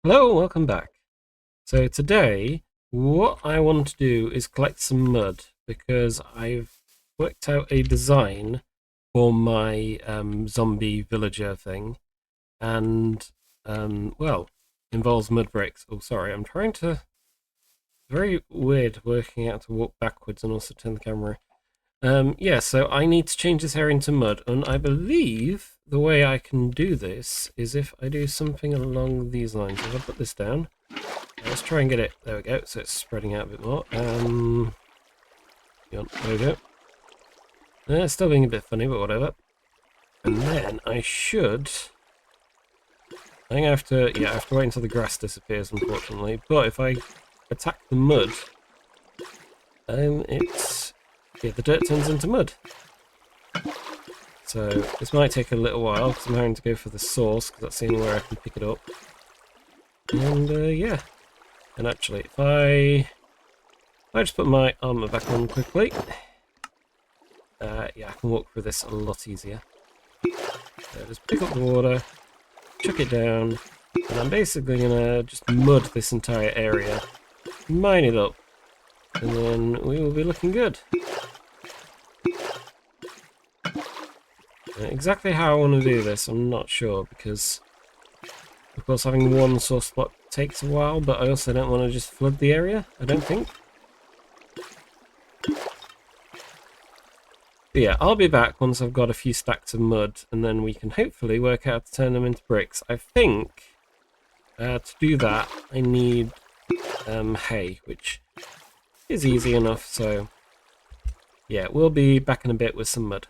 Hello, welcome back. So today, what I want to do is collect some mud because I've worked out a design for my zombie villager thing, and well, involves mud bricks. Oh, sorry, I'm trying to. Very weird working out to walk backwards and also turn the camera. Yeah, so I need to change this area into mud, and I believe the way I can do this is if I do something along these lines. If I put this down. Let's try and get it. There we go. So it's spreading out a bit more. There we go. It's still being a bit funny, but whatever. And then I should. I think I have to. Yeah, I have to wait until the grass disappears, unfortunately. But if I attack the mud, it's the dirt turns into mud. So this might take a little while because I'm having to go for the source because that's the only way I can pick it up. And yeah. And actually, if I just put my armor back on quickly, yeah, I can walk through this a lot easier. So just pick up the water, chuck it down, and I'm basically gonna just mud this entire area, mine it up, and then we will be looking good. Exactly how I want to do this, I'm not sure, because of course having one source spot takes a while, but I also don't want to just flood the area, I don't think. But yeah, I'll be back once I've got a few stacks of mud, and then we can hopefully work out how to turn them into bricks. I think to do that I need hay, which is easy enough, so yeah, we'll be back in a bit with some mud.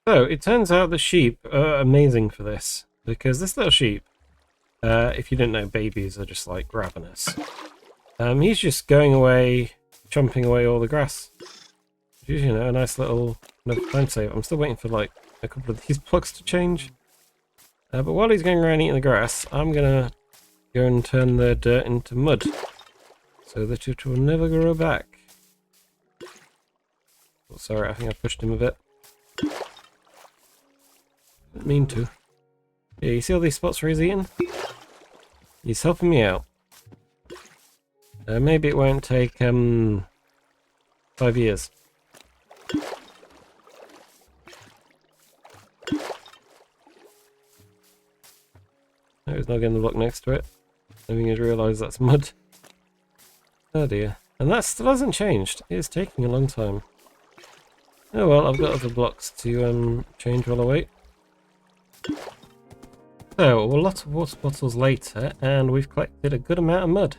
So, it turns out the sheep are amazing for this, because this little sheep, if you don't know, babies are just like ravenous. He's just going away, chomping away all the grass. Which is, a nice little time save. I'm still waiting for like a couple of these blocks to change. But while he's going around eating the grass, I'm gonna go and turn the dirt into mud, so that it will never grow back. Oh, sorry, I think I pushed him a bit. Didn't mean to. Yeah, you see all these spots where he's eating? He's helping me out. Maybe it won't take 5 years. No, he's not getting the block next to it. I think he's realised that's mud. Oh dear. And that still hasn't changed. It's taking a long time. Oh well, I've got other blocks to change while I wait. So, a lot of water bottles later, and we've collected a good amount of mud.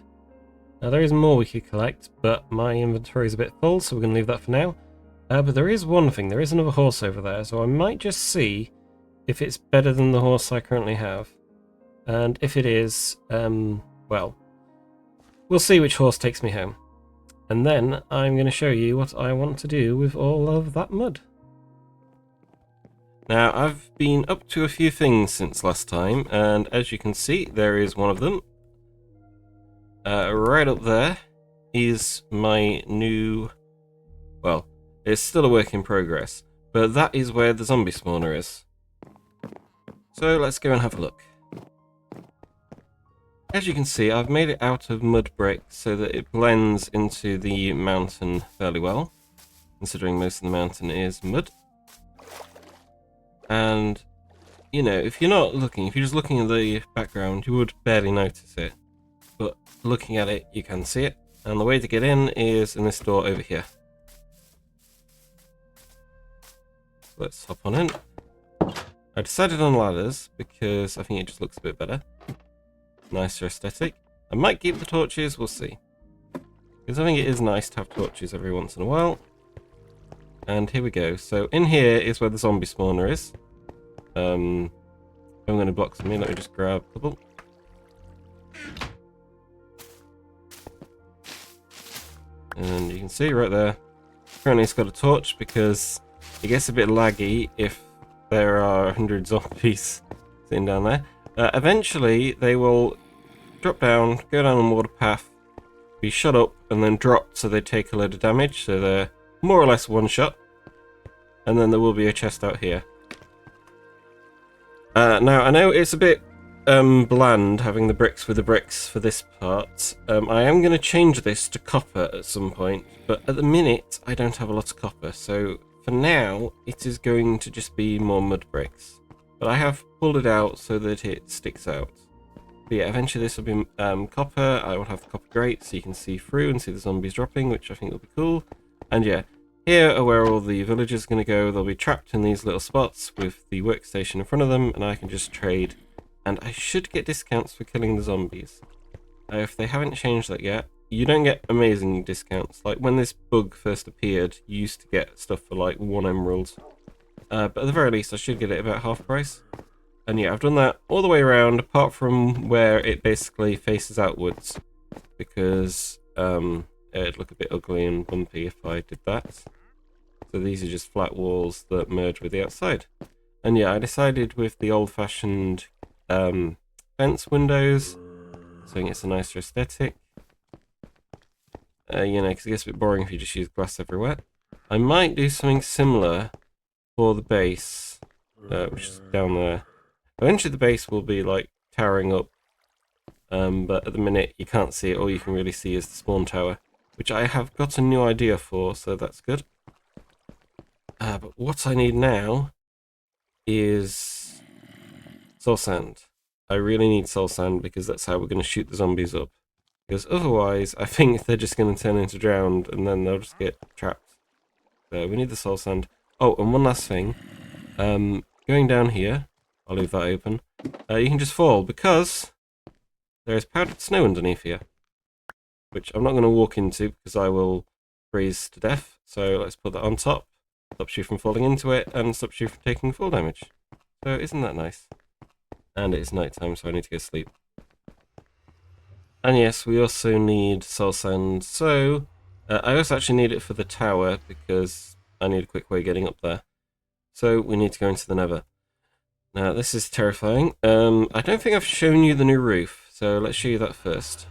Now, there is more we could collect, but my inventory is a bit full, so we're going to leave that for now. But there is one thing, there is another horse over there, so I might just see if it's better than the horse I currently have. And if it is, well, we'll see which horse takes me home. And then I'm going to show you what I want to do with all of that mud. Now, I've been up to a few things since last time, and as you can see, there is one of them. Right up there is my new... well, it's still a work in progress, but that is where the zombie spawner is. So let's go and have a look. As you can see, I've made it out of mud brick so that it blends into the mountain fairly well, considering most of the mountain is mud. And, if you're not looking, if you're just looking at the background, you would barely notice it. But looking at it, you can see it. And the way to get in is in this door over here. Let's hop on in. I decided on ladders because I think it just looks a bit better. Nicer aesthetic. I might keep the torches, we'll see. Because I think it is nice to have torches every once in a while. And here we go. So in here is where the zombie spawner is. I'm going to block some in. Let me just grab a couple. And you can see right there. Currently it's got a torch because it gets a bit laggy if there are 100 zombies sitting down there. Eventually they will drop down, go down the water path, be shut up, and then dropped so they take a load of damage. So they're more or less one shot. And then there will be a chest out here. Now, I know it's a bit bland having the bricks with the bricks for this part. I am going to change this to copper at some point, but at the minute I don't have a lot of copper, so for now it is going to just be more mud bricks. But I have pulled it out so that it sticks out. But yeah, eventually this will be copper. I will have the copper grate so you can see through and see the zombies dropping, which I think will be cool. And yeah, here are where all the villagers are going to go. They'll be trapped in these little spots with the workstation in front of them, and I can just trade. And I should get discounts for killing the zombies. If they haven't changed that yet, you don't get amazing discounts. Like when this bug first appeared, you used to get stuff for like 1 emerald. But at the very least, I should get it about half price. And yeah, I've done that all the way around, apart from where it basically faces outwards. Because it'd look a bit ugly and bumpy if I did that. So these are just flat walls that merge with the outside. And yeah, I decided with the old-fashioned fence windows, so it's a nicer aesthetic. You know, because it gets a bit boring if you just use glass everywhere. I might do something similar for the base, which is down there. Eventually the base will be like towering up, but at the minute you can't see it. All you can really see is the spawn tower, which I have got a new idea for, so that's good. But what I need now is soul sand. I really need soul sand because that's how we're going to shoot the zombies up. Because otherwise, I think they're just going to turn into drowned and then they'll just get trapped. So we need the soul sand. Oh, and one last thing. Going down here, I'll leave that open. You can just fall because there is powdered snow underneath here, which I'm not going to walk into because I will freeze to death. So let's put that on top. Stops you from falling into it and stops you from taking fall damage. So isn't that nice? And it is night time, so I need to go to sleep. And yes, we also need soul sand. So I also actually need it for the tower because I need a quick way getting up there. So we need to go into the nether. Now this is terrifying. I don't think I've shown you the new roof, so let's show you that first.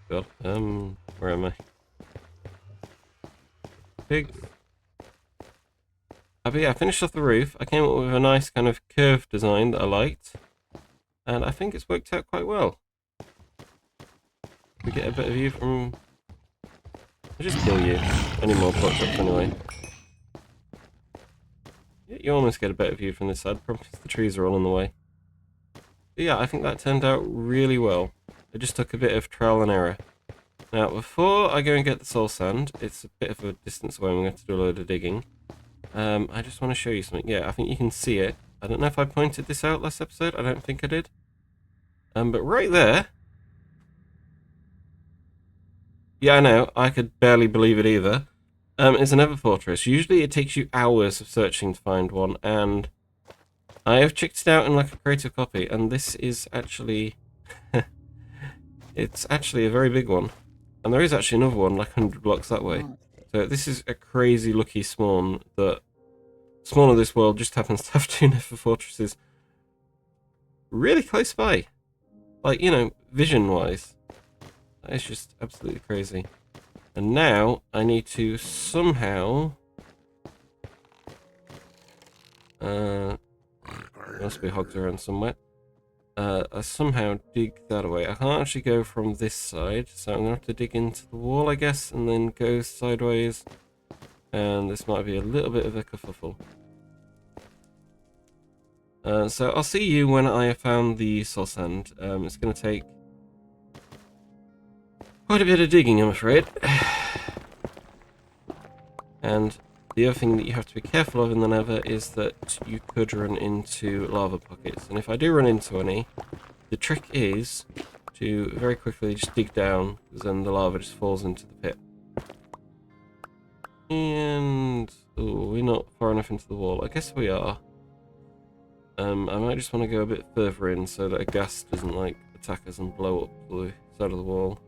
God, where am I? Pig. But yeah, I finished off the roof. I came up with a nice kind of curved design that I liked, and I think it's worked out quite well. We get a better view from. I'll just kill you. Any more plots up anyway. You almost get a better view from this side. Probably the trees are all in the way. But yeah, I think that turned out really well. It just took a bit of trial and error. Now, before I go and get the soul sand, it's a bit of a distance away. I'm going to have to do a load of digging. I just want to show you something. Yeah, I think you can see it. I don't know if I pointed this out last episode. I don't think I did. But right there. Yeah, I know. I could barely believe it either. It's a nether fortress. Usually it takes you hours of searching to find one, and I have checked it out in like a creative copy, and this is actually... it's actually a very big one. And there is actually another one like 100 blocks that way. So this is a crazy lucky spawn that spawn of this world just happens to have 2 nether fortresses really close by. Like, you know, vision-wise. That is just absolutely crazy. And now I need to somehow... there must be hogs around somewhere. I somehow dig that away. I can't actually go from this side, so I'm going to have to dig into the wall, I guess, and then go sideways. And this might be a little bit of a kerfuffle. So I'll see you when I have found the soul sand. It's going to take quite a bit of digging, I'm afraid. And the other thing that you have to be careful of in the nether is that you could run into lava pockets. And if I do run into any, the trick is to very quickly just dig down, because then the lava just falls into the pit. And... oh, we're not far enough into the wall. I guess we are. I might just want to go a bit further in so that a gas doesn't like attack us and blow up the side of the wall.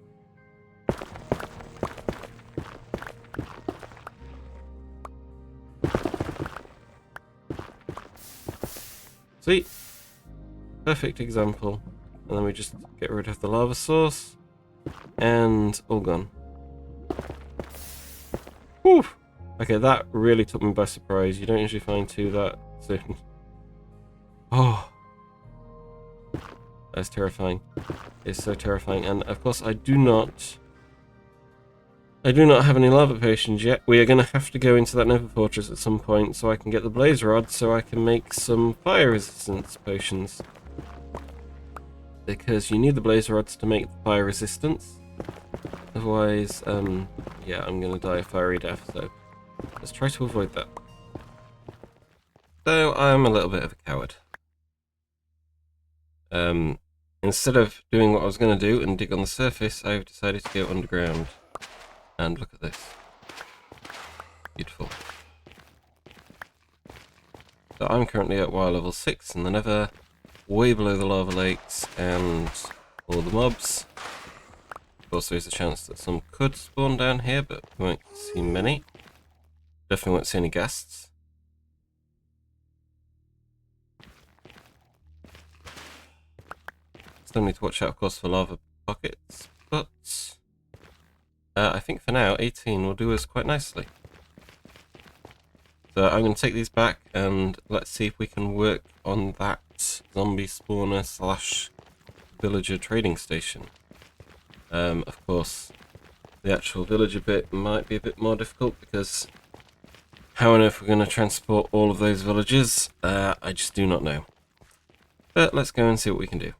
See? Perfect example. And then we just get rid of the lava source. And all gone. Whew! Okay, that really took me by surprise. You don't usually find two that soon. Oh, that's terrifying. It's so terrifying. And of course, I do not have any lava potions yet. We are going to have to go into that nether fortress at some point so I can get the blaze rod so I can make some fire resistance potions. Because you need the blaze rods to make the fire resistance. Otherwise, yeah, I'm going to die a fiery death, so let's try to avoid that. So, I'm a little bit of a coward. Instead of doing what I was going to do and dig on the surface, I've decided to go underground. And look at this. Beautiful. So I'm currently at wire level 6 in the nether, way below the lava lakes and all the mobs. Of course, there's a chance that some could spawn down here, but we won't see many. Definitely won't see any ghasts. Still need to watch out, of course, for lava pockets, but I think for now 18 will do us quite nicely. So I'm going to take these back and let's see if we can work on that zombie spawner slash villager trading station. Of course, the actual villager bit might be a bit more difficult because how on earth we're going to transport all of those villagers, I just do not know. But let's go and see what we can do.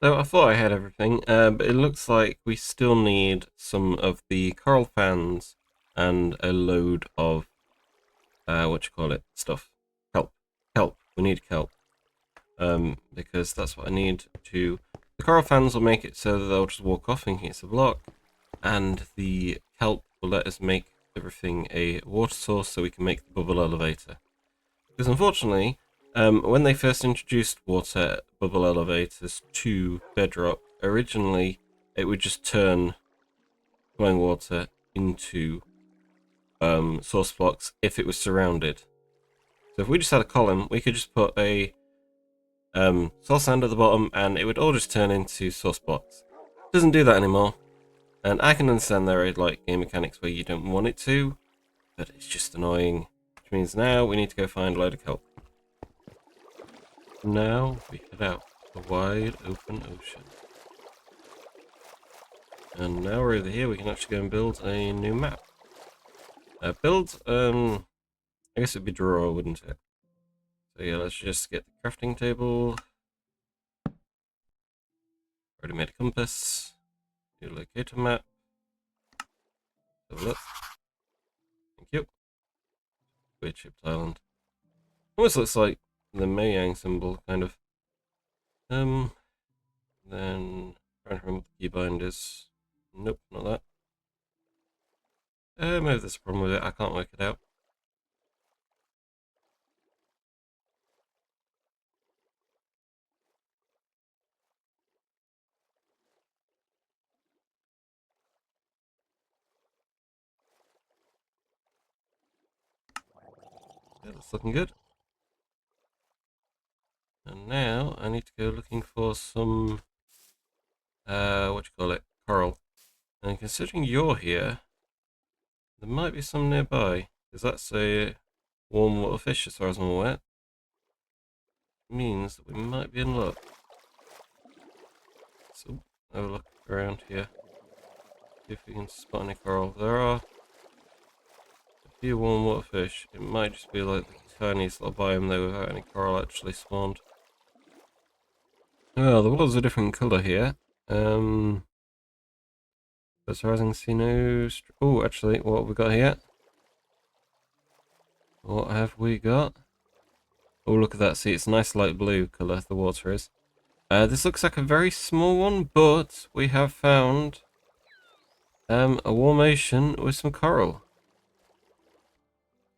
So I thought I had everything, but it looks like we still need some of the coral fans and a load of, stuff. Kelp. Kelp. We need kelp. Because that's what I need to... The coral fans will make it so that they'll just walk off thinking it's a block, and the kelp will let us make everything a water source so we can make the bubble elevator. Because unfortunately, when they first introduced water bubble elevators to Bedrock, originally it would just turn flowing water into source blocks if it was surrounded. So if we just had a column, we could just put a source sand at the bottom and it would all just turn into source blocks. It doesn't do that anymore, and I can understand there are like game mechanics where you don't want it to, but it's just annoying. Which means now we need to go find a load of kelp. Now we head out to the wide open ocean. And now we're over here, we can actually go and build a new map. I guess it'd be draw, wouldn't it? So yeah, let's just get the crafting table. Already made a compass. New locator map. Have a look. Thank you. Weird chipped island. Almost looks like the Mayang symbol, kind of. Then trying to remember the keybind is. Nope, not that. Maybe there's a problem with it. I can't work it out. Yeah, that's looking good. And now I need to go looking for some, coral. And considering you're here, there might be some nearby, because that's a warm water fish as far as I'm aware. Means that we might be in luck. So, have a look around here. See if we can spot any coral. There are a few warm water fish. It might just be like the tiniest little biome there without any coral actually spawned. Well, the water's a different colour here. That's rising sea no. Oh, actually, what have we got here? What have we got? Oh, look at that. See, it's a nice light blue colour, the water is. This looks like a very small one, but we have found a warm ocean with some coral.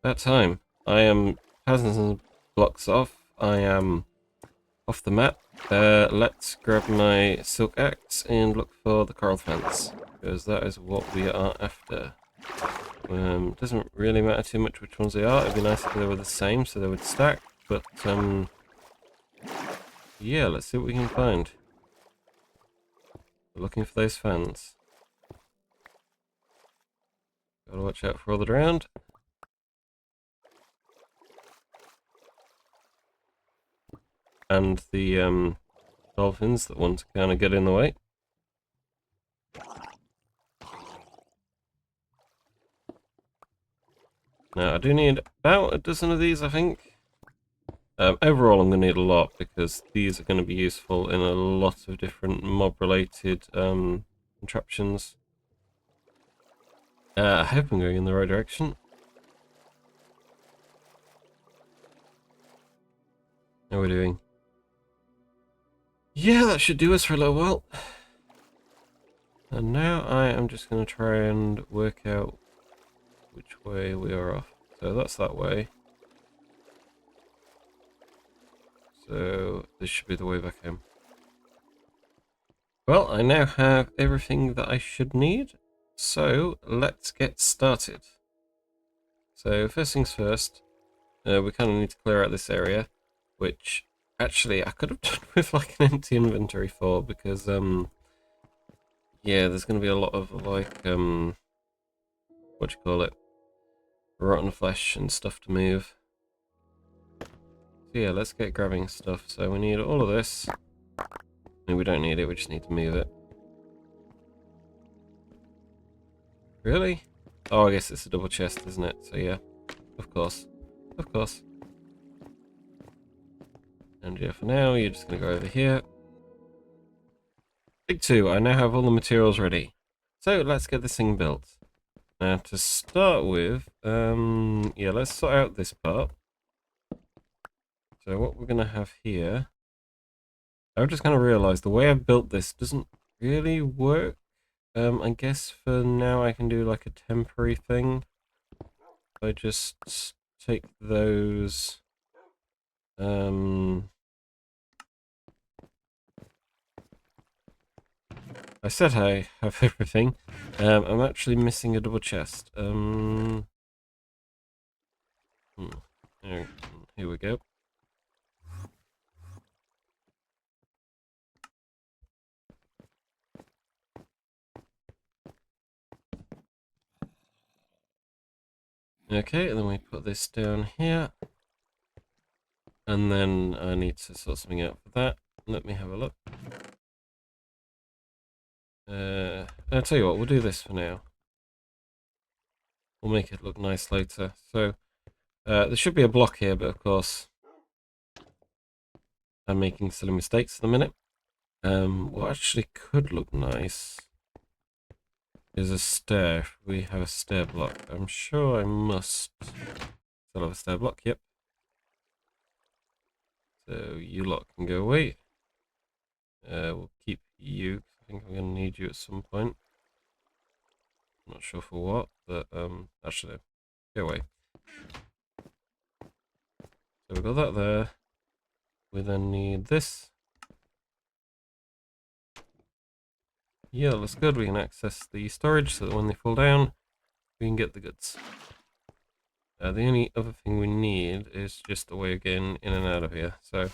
About time. I am thousands of blocks off. I am off the map. Let's grab my silk axe and look for the coral fence, because that is what we are after. Doesn't really matter too much which ones they are. It'd be nice if they were the same so they would stack, but yeah, let's see what we can find. We're looking for those fans. Gotta watch out for all the drowned. And the dolphins that want to kind of get in the way. Now I do need about a dozen of these, I think. Overall I'm going to need a lot because these are going to be useful in a lot of different mob related contraptions. I hope I'm going in the right direction. How are we doing? Yeah, that should do us for a little while. And now I am just going to try and work out which way we are off. So that's that way. So this should be the way back home. Well, I now have everything that I should need. So let's get started. So first things first, we kind of need to clear out this area, which actually I could have done with like an empty inventory for, because yeah, there's going to be a lot of like what do you call it, rotten flesh and stuff to move. So yeah, let's get grabbing stuff. So we need all of this. I mean, we don't need it, we just need to move it. Really? Oh, I guess it's a double chest, isn't it? So yeah, of course. Of course. And yeah, for now, you're just going to go over here. Big 2, I now have all the materials ready. So let's get this thing built. Now to start with, yeah, let's sort out this part. So what we're going to have here, I've just kind of realized the way I've built this doesn't really work. I guess for now I can do like a temporary thing. I just take those, I said I have everything. I'm actually missing a double chest. Here we go. Okay, and then we put this down here. And then I need to sort something out for that. Let me have a look. I'll tell you what, we'll do this for now. We'll make it look nice later. So, there should be a block here, but of course, I'm making silly mistakes at the minute. What actually could look nice is a stair. If we have a stair block, I'm sure I must still have a stair block, yep. So you lot can go away. We'll keep you, 'cause I think I'm going to need you at some point. I'm not sure for what, but actually, go away. So we've got that there. We then need this. Yeah, that's good. We can access the storage so that when they fall down, we can get the goods. The only other thing we need is just a way of getting in and out of here. So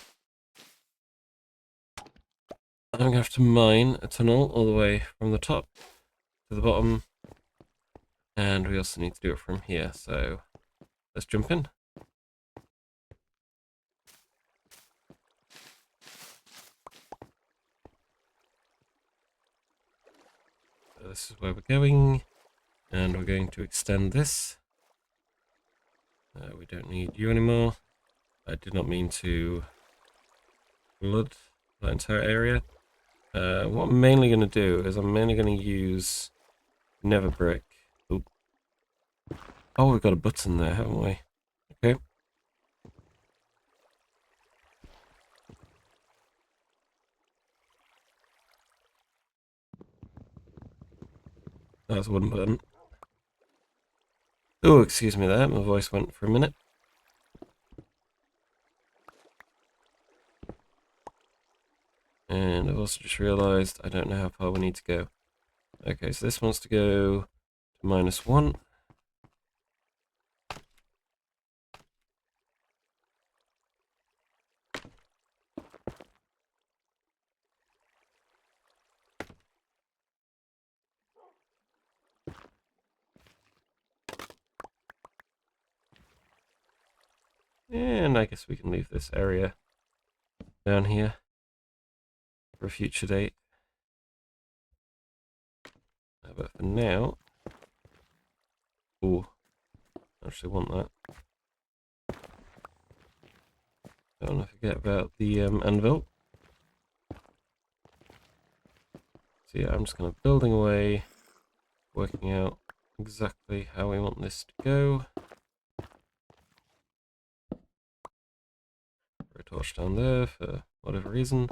I'm going to have to mine a tunnel all the way from the top to the bottom. And we also need to do it from here. So let's jump in. So this is where we're going. And we're going to extend this. We don't need you anymore. I did not mean to flood that entire area. What I'm mainly going to do is I'm mainly going to use Nether brick. Oop. Oh, we've got a button there, haven't we? Okay. That's one button. Oh, excuse me there, my voice went for a minute. And I've also just realised I don't know how far we need to go. Okay, so this wants to go to -1. And I guess we can leave this area down here for a future date. But for now, oh, I actually want that. Don't want to forget about the anvil. So yeah, I'm just kind of building away, working out exactly how we want this to go. Throw a torch down there for whatever reason.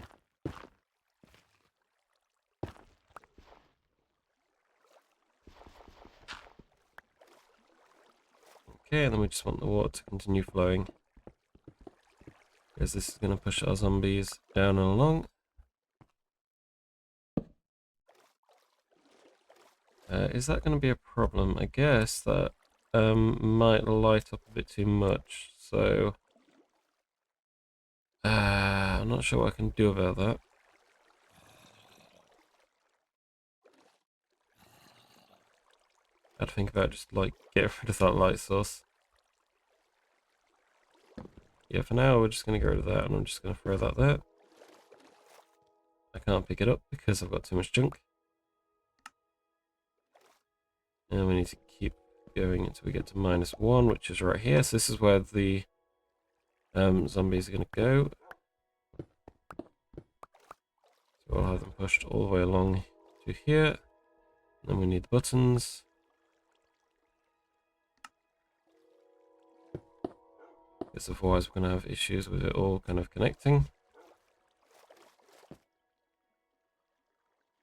Okay, and then we just want the water to continue flowing, because this is going to push our zombies down and along. Is that going to be a problem? I guess that might light up a bit too much, so I'm not sure what I can do about that. I'd think about just like getting rid of that light source. Yeah, for now we're just going to get rid of that, and I'm just going to throw that there. I can't pick it up because I've got too much junk. And we need to keep going until we get to -1, which is right here. So this is where the zombies are going to go. So I'll have them pushed all the way along to here. And then we need the buttons. Because otherwise we're going to have issues with it all kind of connecting.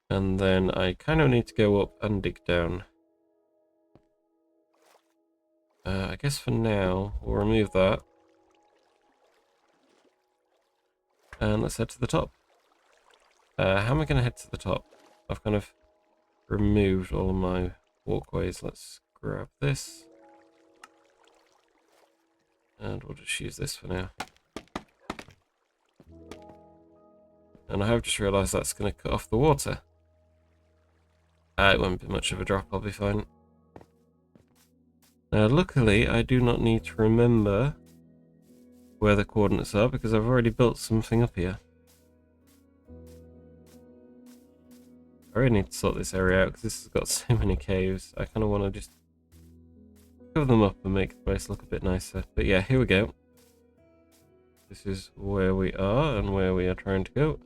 And then I kind of need to go up and dig down. I guess for now we'll remove that. And let's head to the top. How am I going to head to the top? I've kind of removed all of my walkways. Let's grab this. And we'll just use this for now. And I have just realised that's going to cut off the water. It won't be much of a drop, I'll be fine. Now luckily I do not need to remember where the coordinates are because I've already built something up here. I really need to sort this area out because this has got so many caves. I kind of want to just cover them up and make the place look a bit nicer. But yeah, here we go. This is where we are and where we are trying to go.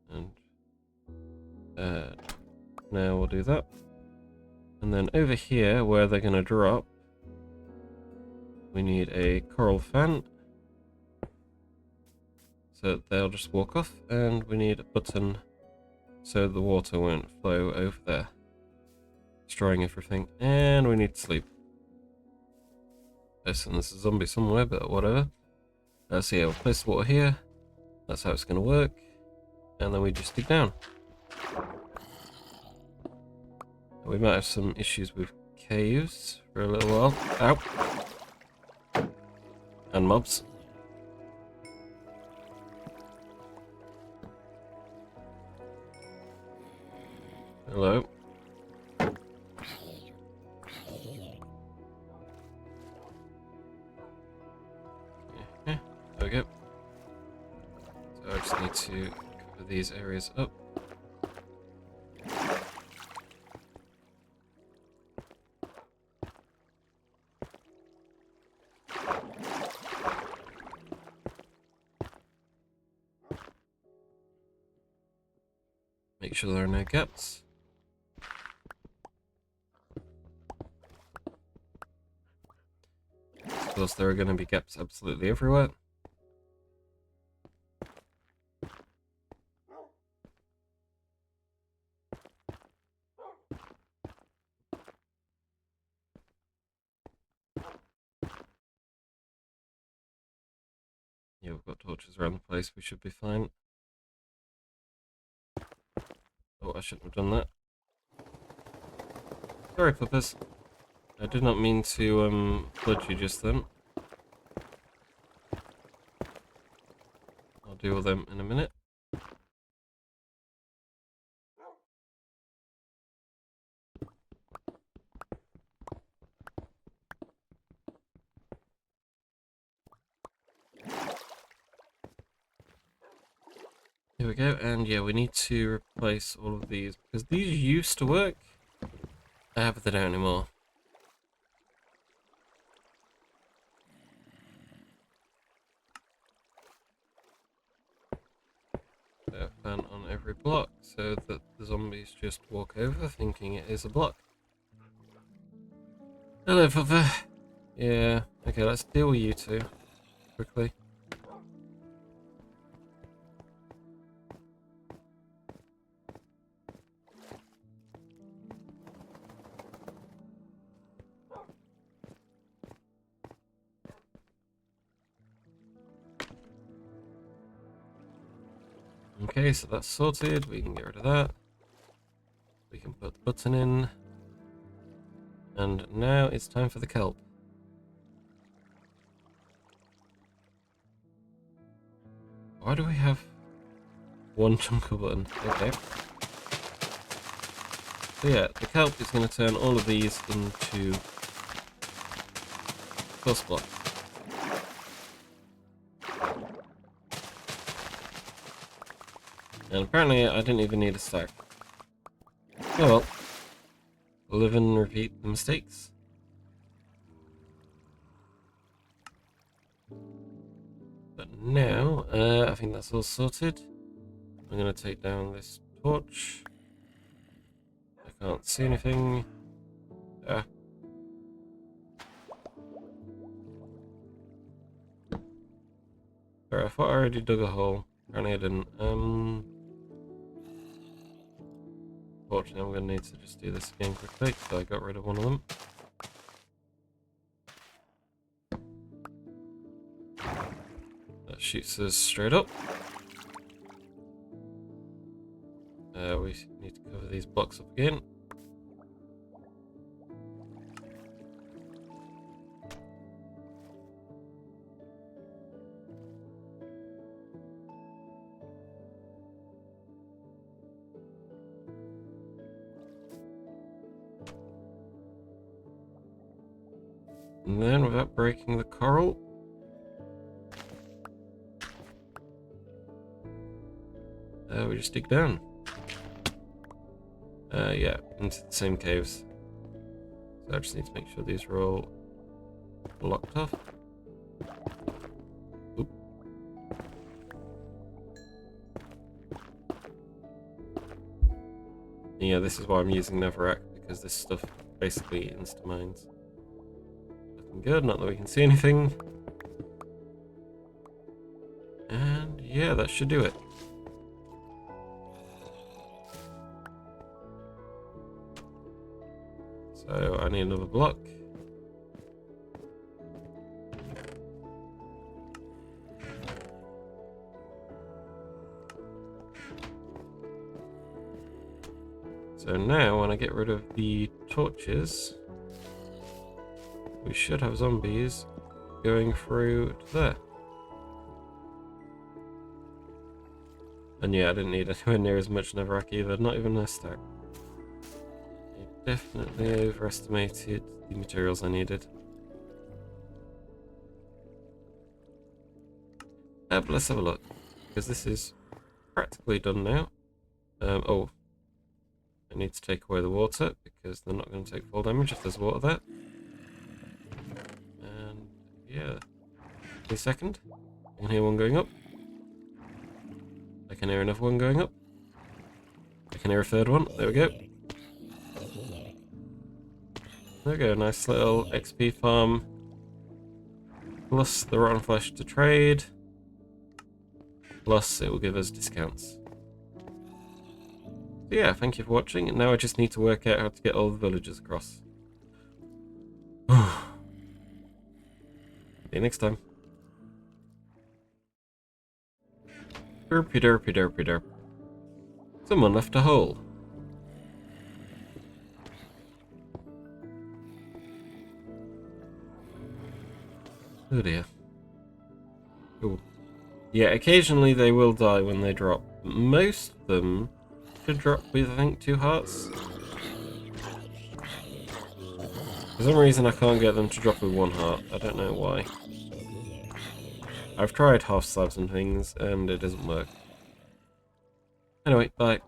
And now we'll do that. And then over here, where they're going to drop, we need a coral fan. So they'll just walk off, and we need a button so the water won't flow over there, destroying everything. And we need to sleep. Listen, there's a zombie somewhere, but whatever. So yeah, we'll place the water here. That's how it's going to work. And then we just dig down. We might have some issues with caves for a little while. Ow! And mobs. Hello. Yeah, there we go. So I just need to cover these areas up. Make sure there are no gaps. Of course, there are going to be gaps absolutely everywhere. Yeah, we've got torches around the place, we should be fine. Oh, I shouldn't have done that. Sorry, puppers. I did not mean to flood you just then. I'll deal with them in a minute. There we go, and yeah, we need to replace all of these, because these used to work, but they don't anymore. A fan on every block, so that the zombies just walk over thinking it is a block. Hello, Puffer. Yeah, okay, let's deal with you two quickly. Okay, so that's sorted. We can get rid of that. We can put the button in. And now it's time for the kelp. Why do we have one chunker button? Okay. So yeah, the kelp is going to turn all of these into plus blocks. And apparently I didn't even need a stack. Oh well. Live and repeat the mistakes. But now, I think that's all sorted. I'm going to take down this torch. I can't see anything. Ah. Sorry, I thought I already dug a hole. Apparently I didn't. Fortunately, I'm going to need to just do this again quickly, so I got rid of one of them. That shoots us straight up. We need to cover these blocks up again. And then, without breaking the coral, we just dig down. Yeah, into the same caves. So I just need to make sure these are all locked off. Oop. Yeah, this is why I'm using Netherrack, because this stuff basically insta-mines. Looking good, not that we can see anything. And yeah, that should do it. So I need another block. So now when I get rid of the torches, we should have zombies going through to there. And yeah, I didn't need anywhere near as much Netherrack either, not even a stack. Definitely overestimated the materials I needed. But let's have a look, because this is practically done now. Oh, I need to take away the water, because they're not going to take full damage if there's water there. And yeah, wait a second. I can hear one going up. I can hear another one going up. I can hear a third one. There we go. There we go, nice little XP farm. Plus the rotten flesh to trade. Plus it will give us discounts. So yeah, thank you for watching. And now I just need to work out how to get all the villagers across. See you next time. Derpy derpy derpy derp. Someone left a hole. Oh dear. Cool. Yeah, occasionally they will die when they drop. Most of them should drop with, I think, 2 hearts. For some reason I can't get them to drop with 1 heart. I don't know why. I've tried half slabs and things, and it doesn't work. Anyway, bye.